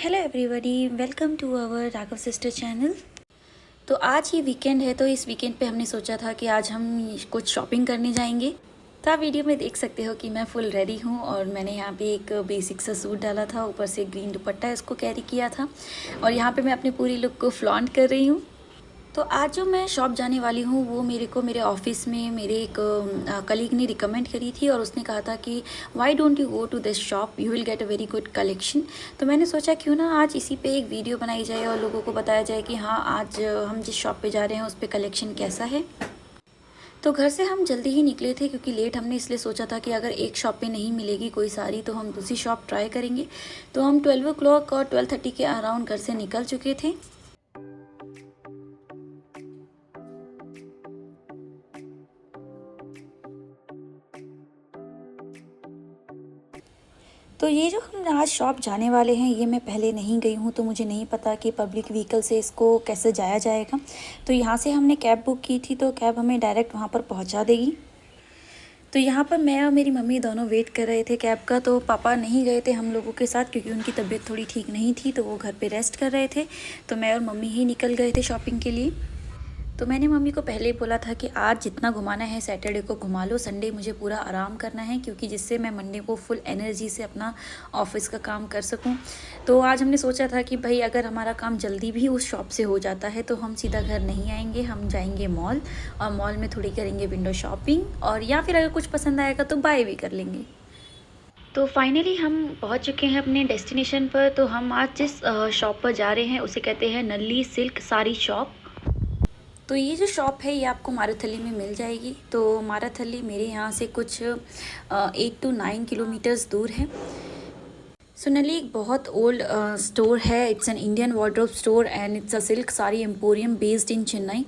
Hello everybody, welcome to our Raghav sister channel. तो आज ये वीकेंड है, तो इस वीकेंड पे हमने सोचा था कि आज हम कुछ शॉपिंग करने जाएंगे। तो आप वीडियो में देख सकते हो कि मैं फुल रेडी हूँ और मैंने यहाँ पे एक बेसिक सा सूट डाला था, ऊपर से ग्रीन दुपट्टा इसको कैरी किया था और यहाँ पे मैं अपनी पूरी लुक को फ्लॉन्ट कर रही हूँ। तो आज जो मैं शॉप जाने वाली हूँ वो मेरे ऑफिस में मेरे एक कलीग ने रिकमेंड करी थी और उसने कहा था कि why don't you go to this shop, you will get a very good collection. तो मैंने सोचा क्यों ना आज इसी पे एक वीडियो बनाई जाए और लोगों को बताया जाए कि हाँ, आज हम जिस शॉप पे जा रहे हैं उस पर कलेक्शन कैसा है। तो घर से हम जल्दी ही निकले थे क्योंकि लेट हमने इसलिए सोचा था कि अगर एक शॉप पे नहीं मिलेगी कोई सारी तो हम दूसरी शॉप ट्राई करेंगे। तो हम 12 o'clock और 12:30 के अराउंड घर से निकल चुके थे। तो ये जो हम आज शॉप जाने वाले हैं ये मैं पहले नहीं गई हूँ, तो मुझे नहीं पता कि पब्लिक व्हीकल से इसको कैसे जाया जाएगा। तो यहाँ से हमने कैब बुक की थी, तो कैब हमें डायरेक्ट वहाँ पर पहुँचा देगी। तो यहाँ पर मैं और मेरी मम्मी दोनों वेट कर रहे थे कैब का। तो पापा नहीं गए थे हम लोगों के साथ क्योंकि उनकी तबीयत थोड़ी ठीक नहीं थी, तो वो घर पे रेस्ट कर रहे थे। तो मैं और मम्मी ही निकल गए थे शॉपिंग के लिए। तो मैंने मम्मी को पहले ही बोला था कि आज जितना घुमाना है सैटरडे को घुमा लो, संडे मुझे पूरा आराम करना है क्योंकि जिससे मैं मंडे को फुल एनर्जी से अपना ऑफिस का काम कर सकूं। तो आज हमने सोचा था कि भाई अगर हमारा काम जल्दी भी उस शॉप से हो जाता है तो हम सीधा घर नहीं आएंगे, हम जाएंगे मॉल और मॉल में थोड़ी करेंगे विंडो शॉपिंग और या फिर अगर कुछ पसंद आएगा तो बाय भी कर लेंगे। तो फाइनली हम पहुंच चुके हैं अपने डेस्टिनेशन पर। तो हम आज जिस शॉप पर जा रहे हैं उसे कहते हैं नल्ली सिल्क साड़ी शॉप। तो ये जो शॉप है ये आपको मारुथली में मिल जाएगी। तो मारुथली मेरे यहाँ से कुछ 8 to 9 किलोमीटर्स दूर है। सोनाली एक बहुत ओल्ड स्टोर है। It's an Indian wardrobe store and it's a silk sari emporium based in Chennai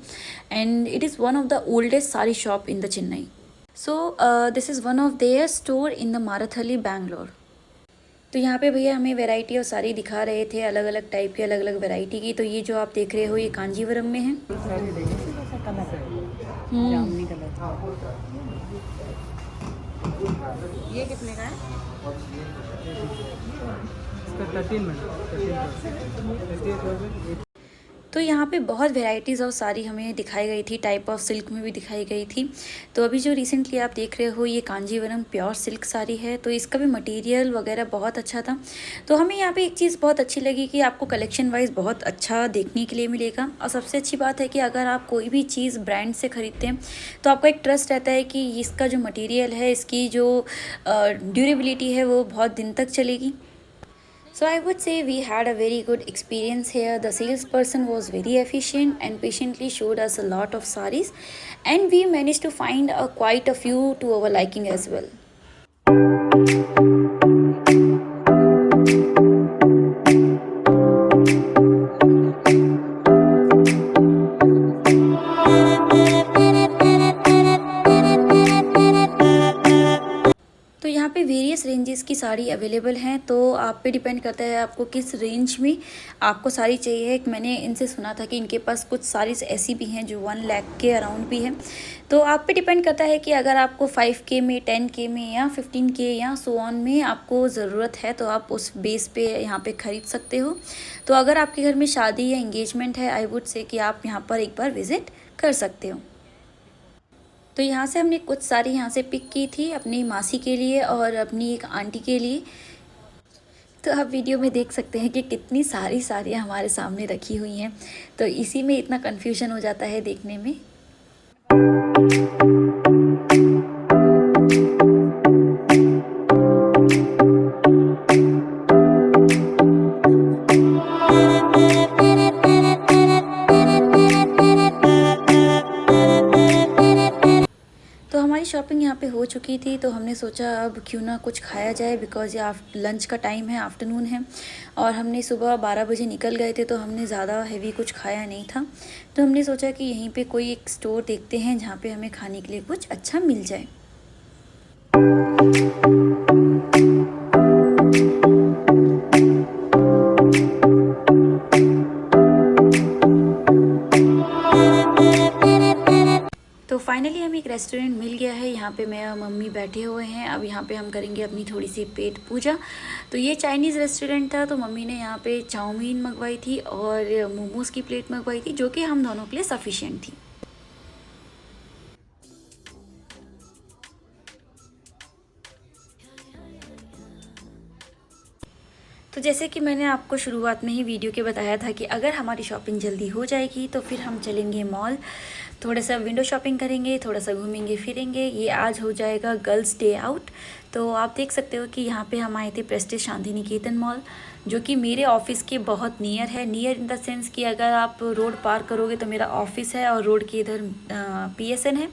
and it is one of the oldest sari shop in the Chennai. So this is one of their store in the Marathahalli Bangalore. तो यहाँ पे भैया हमें variety और साड़ी दिखा रहे थे, अलग अलग टाइप की, अलग अलग वैरायटी की। तो ये जो आप देख रहे हो ये कांजीवरम में है। जामुनी कलर ये कितने का है? इसका 13 में 13 तो यहाँ पे बहुत वेराइटीज़ ऑफ साड़ी हमें दिखाई गई थी, टाइप ऑफ सिल्क में भी दिखाई गई थी। तो अभी जो रिसेंटली आप देख रहे हो ये कांजीवरम प्योर सिल्क साड़ी है, तो इसका भी मटेरियल वगैरह बहुत अच्छा था। तो हमें यहाँ पे एक चीज़ बहुत अच्छी लगी कि आपको कलेक्शन वाइज बहुत अच्छा देखने के लिए मिलेगा और सबसे अच्छी बात है कि अगर आप कोई भी चीज़ ब्रांड से ख़रीदते हैं तो आपका एक ट्रस्ट रहता है कि इसका जो मटीरियल है, इसकी जो ड्यूरेबिलिटी है वो बहुत दिन तक चलेगी। So I would say we had a very good experience here. The salesperson was very efficient and patiently showed us a lot of sarees and we managed to find quite a few to our liking as well. तो यहाँ पे various ranges की sari available हैं, तो आप पे depend करता है आपको किस रेंज में आपको साड़ी चाहिए। मैंने इनसे सुना था कि इनके पास कुछ साड़ीज़ ऐसी भी हैं जो 1 लाख के अराउंड भी हैं। तो आप पे डिपेंड करता है कि अगर आपको 5K में, 10K में या 15K या सो ऑन में आपको ज़रूरत है तो आप उस बेस पे यहाँ पे ख़रीद सकते हो। तो अगर आपके घर में शादी या इंगेजमेंट है, आई वुड से कि आप यहाँ पर एक बार विज़िट कर सकते हो। तो यहाँ से हमने कुछ साड़ी यहाँ से पिक की थी अपनी मासी के लिए और अपनी एक आंटी के लिए। तो आप वीडियो में देख सकते हैं कि कितनी सारी साड़ियाँ हमारे सामने रखी हुई हैं, तो इसी में इतना कन्फ्यूजन हो जाता है देखने में। तो हमारी शॉपिंग यहाँ पे हो चुकी थी, तो हमने सोचा अब क्यों ना कुछ खाया जाए बिकॉज़ ये लंच का टाइम है, आफ्टरनून है और हमने सुबह 12 बजे निकल गए थे तो हमने ज़्यादा हैवी कुछ खाया नहीं था। तो हमने सोचा कि यहीं पे कोई एक स्टोर देखते हैं जहाँ पे हमें खाने के लिए कुछ अच्छा मिल जाए। फाइनली हमें एक रेस्टोरेंट मिल गया है। यहाँ पे मैं और मम्मी बैठे हुए हैं। अब यहाँ पे हम करेंगे अपनी थोड़ी सी पेट पूजा। तो ये चाइनीज़ रेस्टोरेंट था, तो मम्मी ने यहाँ पे चाउमीन मंगवाई थी और मोमोज़ की प्लेट मंगवाई थी, जो कि हम दोनों के लिए सफिशिएंट थी। तो जैसे कि मैंने आपको शुरुआत में ही वीडियो के बताया था कि अगर हमारी शॉपिंग जल्दी हो जाएगी तो फिर हम चलेंगे मॉल, थोड़ा सा विंडो शॉपिंग करेंगे, थोड़ा सा घूमेंगे फिरेंगे। ये आज हो जाएगा गर्ल्स डे आउट। तो आप देख सकते हो कि यहाँ पे हम आए थे प्रेस्टीज शांति निकेतन मॉल, जो कि मेरे ऑफिस के बहुत नियर है। नियर इन द सेंस कि अगर आप रोड पार करोगे तो मेरा ऑफिस है और रोड के इधर PSN है।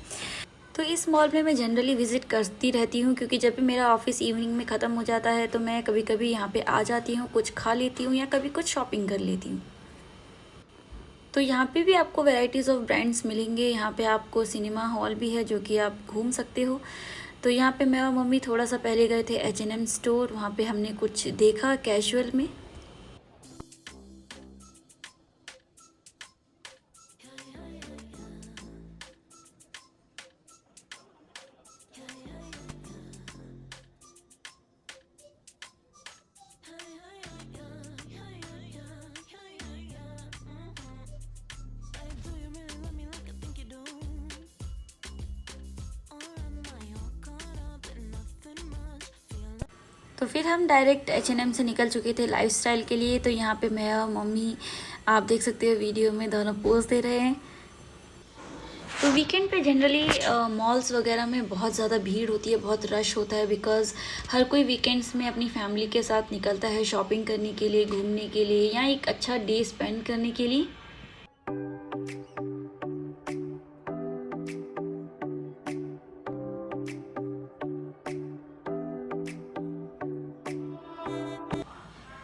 तो इस मॉल में मैं जनरली विज़िट करती रहती हूँ, क्योंकि जब भी मेरा ऑफिस इवनिंग में ख़त्म हो जाता है तो मैं कभी कभी यहाँ पे आ जाती हूँ, कुछ खा लेती हूँ या कभी कुछ शॉपिंग कर लेती हूँ। तो यहाँ पे भी आपको वैरायटीज़ ऑफ ब्रांड्स मिलेंगे। यहाँ पे आपको सिनेमा हॉल भी है, जो कि आप घूम सकते हो। तो यहाँ पे मैं और मम्मी थोड़ा सा पहले गए थे H&M स्टोर, वहाँ पे हमने कुछ देखा कैजुअल में। तो फिर हम डायरेक्ट H&M से निकल चुके थे लाइफस्टाइल के लिए। तो यहाँ पे मैं और मम्मी, आप देख सकते हो वीडियो में, दोनों पोज दे रहे हैं। तो वीकेंड पे जनरली मॉल्स वगैरह में बहुत ज़्यादा भीड़ होती है, बहुत रश होता है, बिकॉज़ हर कोई वीकेंड्स में अपनी फैमिली के साथ निकलता है शॉपिंग करने के लिए, घूमने के लिए, या एक अच्छा डे स्पेंड करने के लिए।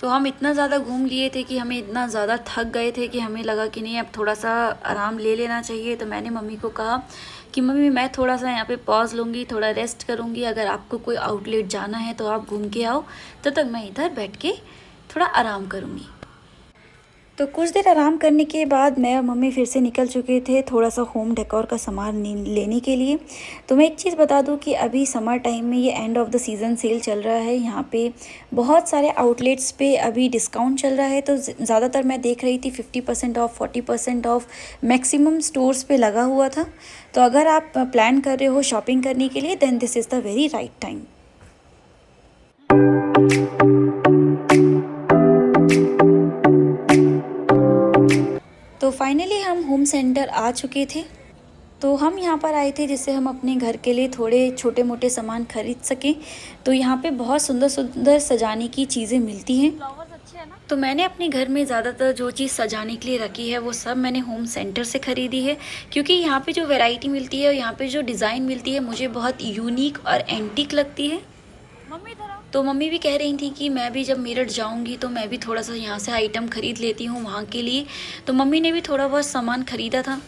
तो हम इतना ज़्यादा घूम लिए थे कि हमें इतना ज़्यादा थक गए थे कि हमें लगा कि नहीं, अब थोड़ा सा आराम ले लेना चाहिए। तो मैंने मम्मी को कहा कि मम्मी मैं थोड़ा सा यहाँ पे पॉज लूँगी, थोड़ा रेस्ट करूँगी, अगर आपको कोई आउटलेट जाना है तो आप घूम के आओ, तब तक मैं इधर बैठ के थोड़ा आराम करूँगी। तो कुछ देर आराम करने के बाद मैं और मम्मी फिर से निकल चुके थे थोड़ा सा होम डेकोर का सामान लेने के लिए। तो मैं एक चीज़ बता दूं कि अभी समर टाइम में ये end of the season sale चल रहा है। यहाँ पे बहुत सारे आउटलेट्स पे अभी डिस्काउंट चल रहा है। तो ज़्यादातर मैं देख रही थी 50% ऑफ, 40% ऑफ मैक्सिमम स्टोर्स पे लगा हुआ था। तो अगर आप प्लान कर रहे हो शॉपिंग करने के लिए, then this is the very right time. तो फाइनली हम होम सेंटर आ चुके थे। तो हम यहाँ पर आए थे जिससे हम अपने घर के लिए थोड़े छोटे मोटे सामान खरीद सकें। तो यहाँ पे बहुत सुंदर सुंदर सजाने की चीज़ें मिलती हैं। तो मैंने अपने घर में ज़्यादातर जो चीज़ सजाने के लिए रखी है वो सब मैंने होम सेंटर से ख़रीदी है, क्योंकि यहाँ पे जो वैरायटी मिलती है और यहाँ पे जो डिज़ाइन मिलती है मुझे बहुत यूनिक और एंटीक लगती है। तो मम्मी भी कह रही थी कि मैं भी जब मेरठ जाऊंगी तो मैं भी थोड़ा सा यहाँ से आइटम खरीद लेती हूँ वहाँ के लिए। तो मम्मी ने भी थोड़ा बहुत सामान खरीदा था।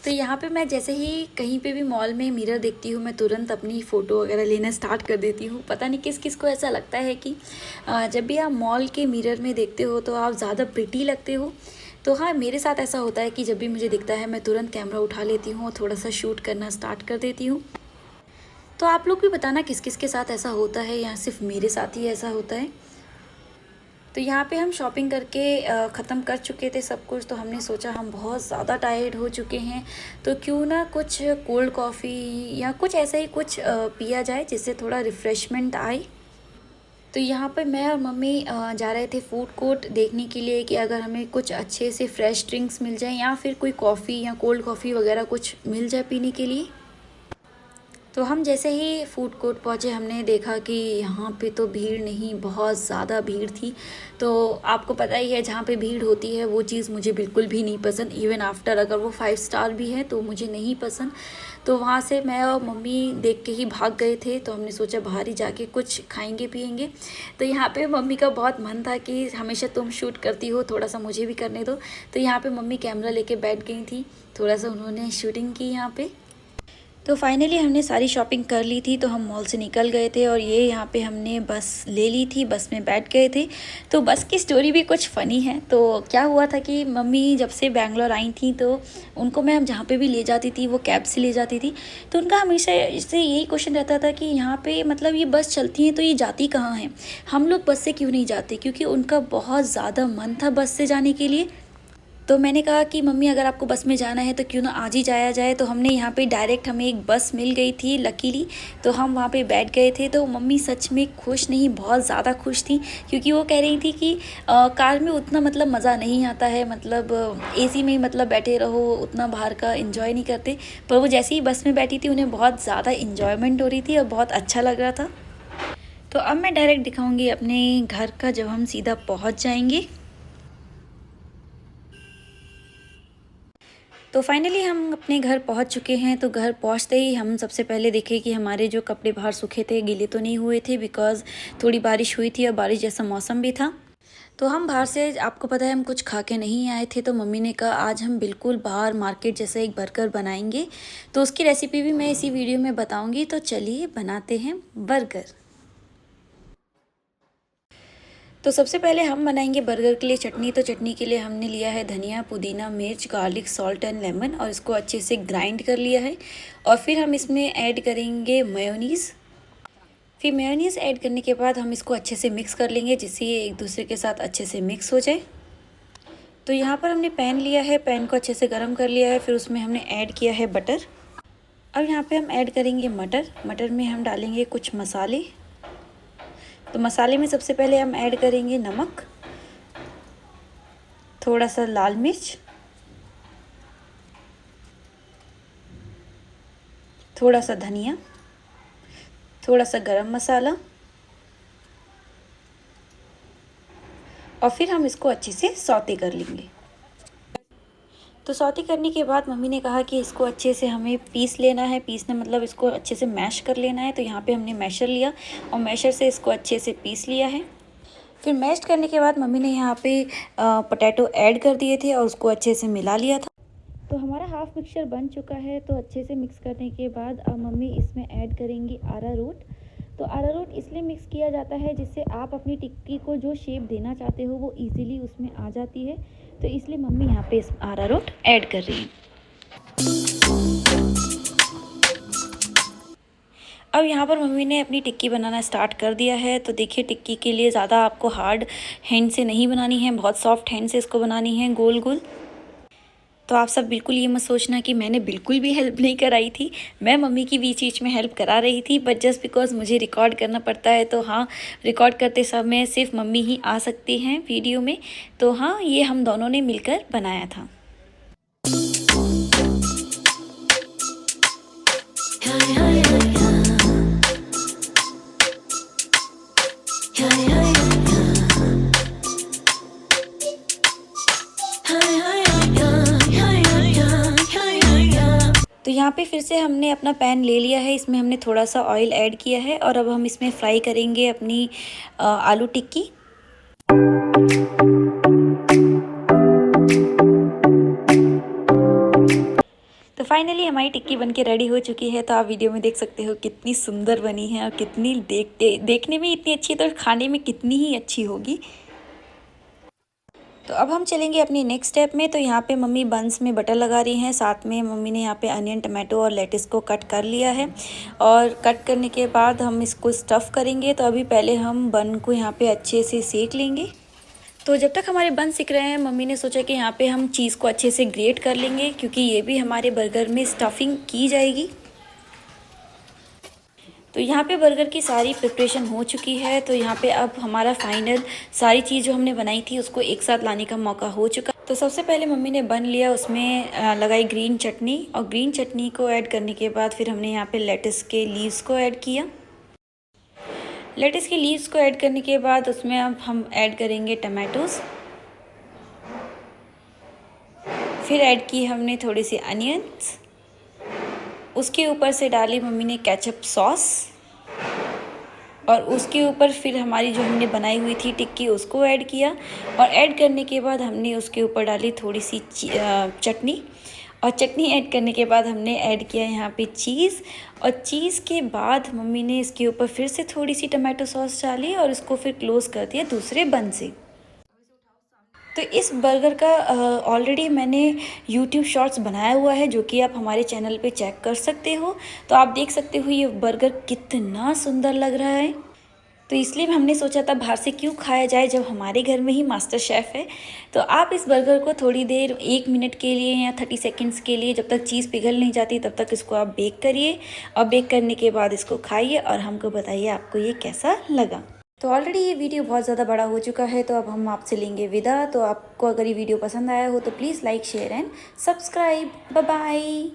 तो यहाँ पे मैं जैसे ही कहीं पे भी मॉल में मिरर देखती हूँ, मैं तुरंत अपनी फ़ोटो वगैरह लेना स्टार्ट कर देती हूँ। पता नहीं किस किस को ऐसा लगता है कि जब भी आप मॉल के मिरर में देखते हो तो आप ज़्यादा प्रिटी लगते हो। तो हाँ, मेरे साथ ऐसा होता है कि जब भी मुझे दिखता है मैं तुरंत कैमरा उठा लेती हूँ और थोड़ा सा शूट करना स्टार्ट कर देती हूँ। तो आप लोग भी बताना किस किस के साथ ऐसा होता है, या सिर्फ मेरे साथ ही ऐसा होता है। तो यहाँ पे हम शॉपिंग करके ख़त्म कर चुके थे सब कुछ। तो हमने सोचा हम बहुत ज़्यादा टायर्ड हो चुके हैं, तो क्यों ना कुछ कोल्ड कॉफ़ी या कुछ ऐसा ही कुछ पिया जाए जिससे थोड़ा रिफ़्रेशमेंट आए। तो यहाँ पे मैं और मम्मी जा रहे थे फूड कोर्ट देखने के लिए कि अगर हमें कुछ अच्छे से फ्रेश ड्रिंक्स मिल जाए या फिर कोई कॉफ़ी या कोल्ड कॉफ़ी वगैरह कुछ मिल जाए पीने के लिए। तो हम जैसे ही फूड कोर्ट पहुँचे हमने देखा कि यहाँ पे तो भीड़ नहीं, बहुत ज़्यादा भीड़ थी। तो आपको पता ही है जहाँ पे भीड़ होती है वो चीज़ मुझे बिल्कुल भी नहीं पसंद, इवन आफ्टर अगर वो 5 स्टार भी है तो मुझे नहीं पसंद। तो वहाँ से मैं और मम्मी देख के ही भाग गए थे, तो हमने सोचा बाहर ही जाके कुछ खाएंगे पिएंगे। तो यहाँ पे मम्मी का बहुत मन था कि हमेशा तुम शूट करती हो, थोड़ा सा मुझे भी करने दो। तो यहाँ पे मम्मी कैमरा लेके बैठ गई थी, थोड़ा सा उन्होंने शूटिंग की यहाँ पे। तो फाइनली हमने सारी शॉपिंग कर ली थी, तो हम मॉल से निकल गए थे और ये यहाँ पे हमने बस ले ली थी, बस में बैठ गए थे। तो बस की स्टोरी भी कुछ फ़नी है। तो क्या हुआ था कि मम्मी जब से बैंगलोर आई थी तो उनको मैं जहाँ पे भी ले जाती थी वो कैब से ले जाती थी। तो उनका हमेशा से यही क्वेश्चन रहता था कि यहाँ पे मतलब ये बस चलती है तो ये जाती कहाँ हैं, हम लोग बस से क्यों नहीं जाते, क्योंकि उनका बहुत ज़्यादा मन था बस से जाने के लिए। तो मैंने कहा कि मम्मी अगर आपको बस में जाना है तो क्यों ना आज ही जाया जाए। तो हमने यहाँ पे डायरेक्ट हमें एक बस मिल गई थी लकीली, तो हम वहाँ पे बैठ गए थे। तो मम्मी सच में खुश नहीं, बहुत ज़्यादा खुश थी, क्योंकि वो कह रही थी कि कार में उतना मतलब मज़ा नहीं आता है, मतलब एसी में ही मतलब बैठे रहो, उतना बाहर का इन्जॉय नहीं करते। पर वो जैसे ही बस में बैठी थी उन्हें बहुत ज़्यादा इन्जॉयमेंट हो रही थी और बहुत अच्छा लग रहा था। तो अब मैं डायरेक्ट दिखाऊँगी अपने घर का जब हम सीधा पहुँच जाएंगे। तो फाइनली हम अपने घर पहुंच चुके हैं। तो घर पहुंचते ही हम सबसे पहले देखे कि हमारे जो कपड़े बाहर सूखे थे गीले तो नहीं हुए थे, बिकॉज़ थोड़ी बारिश हुई थी और बारिश जैसा मौसम भी था। तो हम बाहर से, आपको पता है, हम कुछ खा के नहीं आए थे। तो मम्मी ने कहा आज हम बिल्कुल बाहर मार्केट जैसा एक बर्गर बनाएंगे, तो उसकी रेसिपी भी मैं इसी वीडियो में बताऊँगी। तो चलिए बनाते हैं बर्गर। तो सबसे पहले हम बनाएंगे बर्गर के लिए चटनी। तो चटनी के लिए हमने लिया है धनिया, पुदीना, मिर्च, गार्लिक, सॉल्ट एंड लेमन, और इसको अच्छे से ग्राइंड कर लिया है। और फिर हम इसमें ऐड करेंगे मेयोनीज़। फिर मेयोनीज़ ऐड करने के बाद हम इसको अच्छे से मिक्स कर लेंगे, जिससे ये एक दूसरे के साथ अच्छे से मिक्स हो जाए। तो यहाँ पर हमने पैन लिया है, पैन को अच्छे से गर्म कर लिया है, फिर उसमें हमने ऐड किया है बटर। अब यहाँ पे हम ऐड करेंगे मटर। मटर में हम डालेंगे कुछ मसाले। तो मसाले में सबसे पहले हम ऐड करेंगे नमक, थोड़ा सा लाल मिर्च, थोड़ा सा धनिया, थोड़ा सा गरम मसाला, और फिर हम इसको अच्छे से सौते कर लेंगे। तो सौते करने के बाद मम्मी ने कहा कि इसको अच्छे से हमें पीस लेना है। पीसना मतलब इसको अच्छे से मैश कर लेना है। तो यहाँ पे हमने मैशर लिया और मैशर से इसको अच्छे से पीस लिया है। फिर मैश करने के बाद मम्मी ने यहाँ पे पोटैटो ऐड कर दिए थे और उसको अच्छे से मिला लिया था। तो हमारा हाफ मिक्सचर बन चुका है। तो अच्छे से मिक्स करने के बाद अब मम्मी इसमें ऐड करेंगी अरारोट। तो अरारोट इसलिए मिक्स किया जाता है जिससे आप अपनी टिक्की को जो शेप देना चाहते हो वो इजीली उसमें आ जाती है। तो इसलिए मम्मी यहाँ पे इस अरारोट ऐड कर रही है। अब यहाँ पर मम्मी ने अपनी टिक्की बनाना स्टार्ट कर दिया है। तो देखिए, टिक्की के लिए ज़्यादा आपको हार्ड हैंड से नहीं बनानी है, बहुत सॉफ्ट हैंड से इसको बनानी है, गोल गोल। तो आप सब बिल्कुल ये मत सोचना कि मैंने बिल्कुल भी हेल्प नहीं कराई थी। मैं मम्मी की भी चीज़ में हेल्प करा रही थी, बट जस्ट बिकॉज मुझे रिकॉर्ड करना पड़ता है। तो हाँ, रिकॉर्ड करते समय सिर्फ मम्मी ही आ सकती हैं वीडियो में। तो हाँ, ये हम दोनों ने मिलकर बनाया था। तो यहाँ पे फिर से हमने अपना पैन ले लिया है, इसमें हमने थोड़ा सा ऑयल ऐड किया है और अब हम इसमें फ्राई करेंगे अपनी आलू टिक्की। तो फाइनली हमारी टिक्की बनके रेडी हो चुकी है। तो आप वीडियो में देख सकते हो कितनी सुंदर बनी है और कितनी देखने में इतनी अच्छी, तो खाने में कितनी ही अच्छी होगी। तो अब हम चलेंगे अपनी नेक्स्ट स्टेप में। तो यहाँ पे मम्मी बंस में बटर लगा रही हैं, साथ में मम्मी ने यहाँ पे अनियन, टमाटो और लेटिस को कट कर लिया है। और कट करने के बाद हम इसको स्टफ़ करेंगे। तो अभी पहले हम बन को यहाँ पे अच्छे से सेक लेंगे। तो जब तक हमारे बन सिक रहे हैं, मम्मी ने सोचा कि यहाँ पे हम चीज़ को अच्छे से ग्रेट कर लेंगे, क्योंकि ये भी हमारे बर्गर में स्टफिंग की जाएगी। तो यहाँ पे बर्गर की सारी प्रिपरेशन हो चुकी है। तो यहाँ पे अब हमारा फाइनल सारी चीज़ जो हमने बनाई थी उसको एक साथ लाने का मौका हो चुका। तो सबसे पहले मम्मी ने बन लिया, उसमें लगाई ग्रीन चटनी, और ग्रीन चटनी को ऐड करने के बाद फिर हमने यहाँ पे लेट्स के लीव्स को ऐड किया। लेट्स के लीव्स को ऐड करने के बाद उसमें अब हम ऐड करेंगे टमाटोज़। फिर ऐड की हमने थोड़ी सी अनियंस। उसके ऊपर से डाली मम्मी ने केचप सॉस, और उसके ऊपर फिर हमारी जो हमने बनाई हुई थी टिक्की उसको ऐड किया। और ऐड करने के बाद हमने उसके ऊपर डाली थोड़ी सी चटनी, और चटनी ऐड करने के बाद हमने ऐड किया यहाँ पे चीज़। और चीज़ के बाद मम्मी ने इसके ऊपर फिर से थोड़ी सी टमाटो सॉस डाली और इसको फिर क्लोज़ कर दिया दूसरे बन से। तो इस बर्गर का ऑलरेडी मैंने यूट्यूब शॉर्ट्स बनाया हुआ है, जो कि आप हमारे चैनल पे चेक कर सकते हो। तो आप देख सकते हो ये बर्गर कितना सुंदर लग रहा है। तो इसलिए हमने सोचा था बाहर से क्यों खाया जाए जब हमारे घर में ही मास्टर शेफ़ है। तो आप इस बर्गर को थोड़ी देर 1 मिनट के लिए या 30 सेकंड्स के लिए, जब तक चीज़ पिघल नहीं जाती तब तक इसको आप बेक करिए, और बेक करने के बाद इसको खाइए और हमको बताइए आपको ये कैसा लगा। तो ऑलरेडी ये वीडियो बहुत ज़्यादा बड़ा हो चुका है, तो अब हम आपसे लेंगे विदा। तो आपको अगर ये वीडियो पसंद आया हो तो please like, share and subscribe. Bye bye.